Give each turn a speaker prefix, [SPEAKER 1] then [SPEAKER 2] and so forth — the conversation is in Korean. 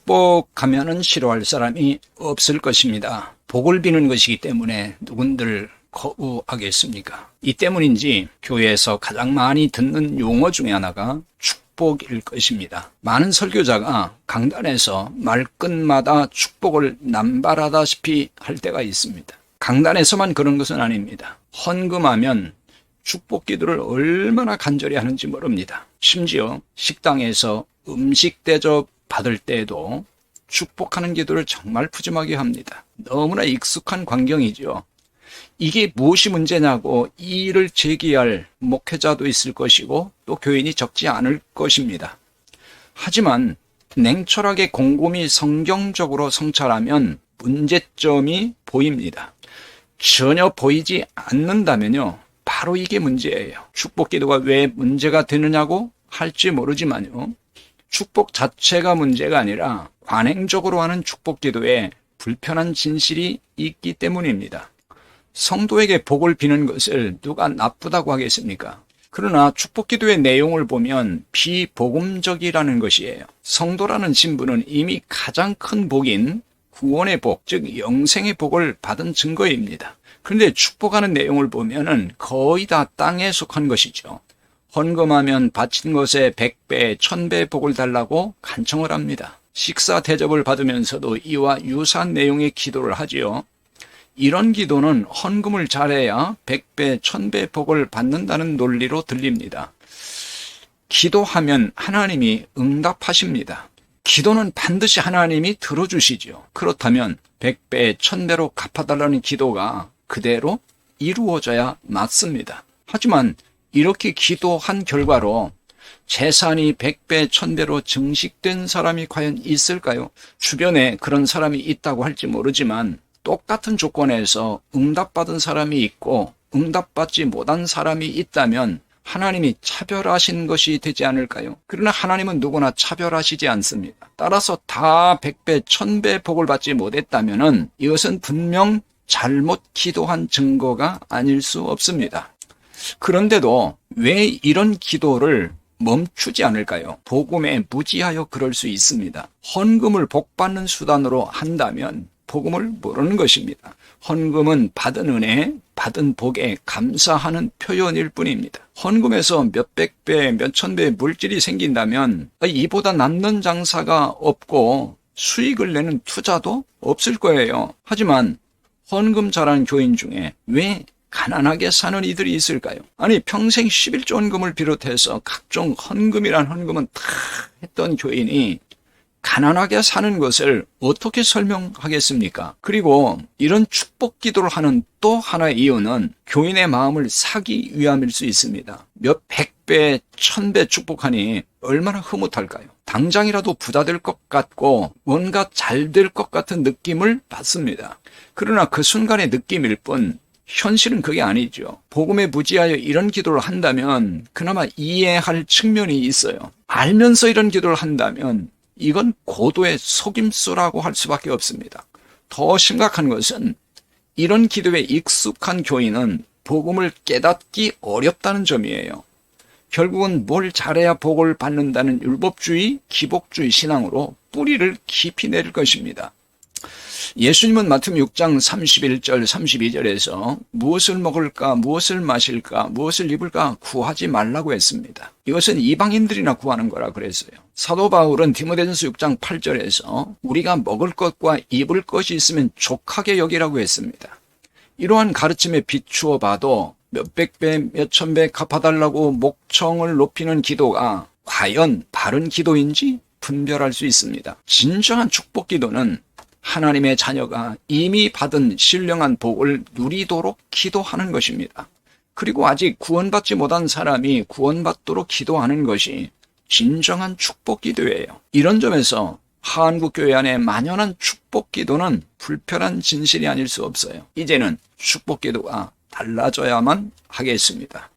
[SPEAKER 1] 축복하면은 싫어할 사람이 없을 것입니다. 복을 비는 것이기 때문에 누군들 거부하겠습니까? 이 때문인지 교회에서 가장 많이 듣는 용어 중에 하나가 축복일 것입니다. 많은 설교자가 강단에서 말끝마다 축복을 남발하다시피 할 때가 있습니다. 강단에서만 그런 것은 아닙니다. 헌금하면 축복 기도를 얼마나 간절히 하는지 모릅니다. 심지어 식당에서 음식 대접 받을 때에도 축복하는 기도를 정말 푸짐하게 합니다. 너무나 익숙한 광경이죠. 이게 무엇이 문제냐고 이의를 제기할 목회자도 있을 것이고 또 교인이 적지 않을 것입니다. 하지만 냉철하게 곰곰이 성경적으로 성찰하면 문제점이 보입니다. 전혀 보이지 않는다면요, 바로 이게 문제예요. 축복 기도가 왜 문제가 되느냐고 할지 모르지만요, 축복 자체가 문제가 아니라 관행적으로 하는 축복 기도에 불편한 진실이 있기 때문입니다. 성도에게 복을 비는 것을 누가 나쁘다고 하겠습니까? 그러나 축복 기도의 내용을 보면 비복음적이라는 것이에요. 성도라는 신분은 이미 가장 큰 복인 구원의 복, 즉 영생의 복을 받은 증거입니다. 그런데 축복하는 내용을 보면은 거의 다 땅에 속한 것이죠. 헌금하면 바친 것에 100배, 1000배 복을 달라고 간청을 합니다. 식사 대접을 받으면서도 이와 유사한 내용의 기도를 하지요. 이런 기도는 헌금을 잘해야 100배, 1000배 복을 받는다는 논리로 들립니다. 기도하면 하나님이 응답하십니다. 기도는 반드시 하나님이 들어주시죠. 그렇다면 100배, 1000배로 갚아달라는 기도가 그대로 이루어져야 맞습니다. 하지만 이렇게 기도한 결과로 재산이 100배, 1000배로 증식된 사람이 과연 있을까요? 주변에 그런 사람이 있다고 할지 모르지만 똑같은 조건에서 응답받은 사람이 있고 응답받지 못한 사람이 있다면 하나님이 차별하신 것이 되지 않을까요? 그러나 하나님은 누구나 차별하시지 않습니다. 따라서 다 100배, 1000배 복을 받지 못했다면 이것은 분명 잘못 기도한 증거가 아닐 수 없습니다. 그런데도 왜 이런 기도를 멈추지 않을까요? 복음에 무지하여 그럴 수 있습니다. 헌금을 복받는 수단으로 한다면 복음을 모르는 것입니다. 헌금은 받은 은혜, 받은 복에 감사하는 표현일 뿐입니다. 헌금에서 몇백 배, 몇천 배의 물질이 생긴다면 이보다 남는 장사가 없고 수익을 내는 투자도 없을 거예요. 하지만 헌금 잘하는 교인 중에 왜 가난하게 사는 이들이 있을까요? 아니, 평생 11조헌금을 비롯해서 각종 헌금이란 헌금은 다 했던 교인이 가난하게 사는 것을 어떻게 설명하겠습니까? 그리고 이런 축복 기도를 하는 또 하나의 이유는 교인의 마음을 사기 위함일 수 있습니다. 몇 100배, 1000배 축복하니 얼마나 흐뭇할까요? 당장이라도 부자 될 것 같고 뭔가 잘 될 것 같은 느낌을 받습니다. 그러나 그 순간의 느낌일 뿐 현실은 그게 아니죠. 복음에 무지하여 이런 기도를 한다면 그나마 이해할 측면이 있어요. 알면서 이런 기도를 한다면 이건 고도의 속임수라고 할 수밖에 없습니다. 더 심각한 것은 이런 기도에 익숙한 교인은 복음을 깨닫기 어렵다는 점이에요. 결국은 뭘 잘해야 복을 받는다는 율법주의, 기복주의 신앙으로 뿌리를 깊이 내릴 것입니다. 예수님은 마태복음 6장 31절 32절에서 무엇을 먹을까, 무엇을 마실까, 무엇을 입을까 구하지 말라고 했습니다. 이것은 이방인들이나 구하는 거라 그랬어요. 사도 바울은 디모데전서 6장 8절에서 우리가 먹을 것과 입을 것이 있으면 족하게 여기라고 했습니다. 이러한 가르침에 비추어 봐도 몇백 배, 몇천 배 갚아달라고 목청을 높이는 기도가 과연 바른 기도인지 분별할 수 있습니다. 진정한 축복 기도는 하나님의 자녀가 이미 받은 신령한 복을 누리도록 기도하는 것입니다. 그리고 아직 구원받지 못한 사람이 구원받도록 기도하는 것이 진정한 축복 기도예요. 이런 점에서 한국교회 안에 만연한 축복 기도는 불편한 진실이 아닐 수 없어요. 이제는 축복 기도가 달라져야만 하겠습니다.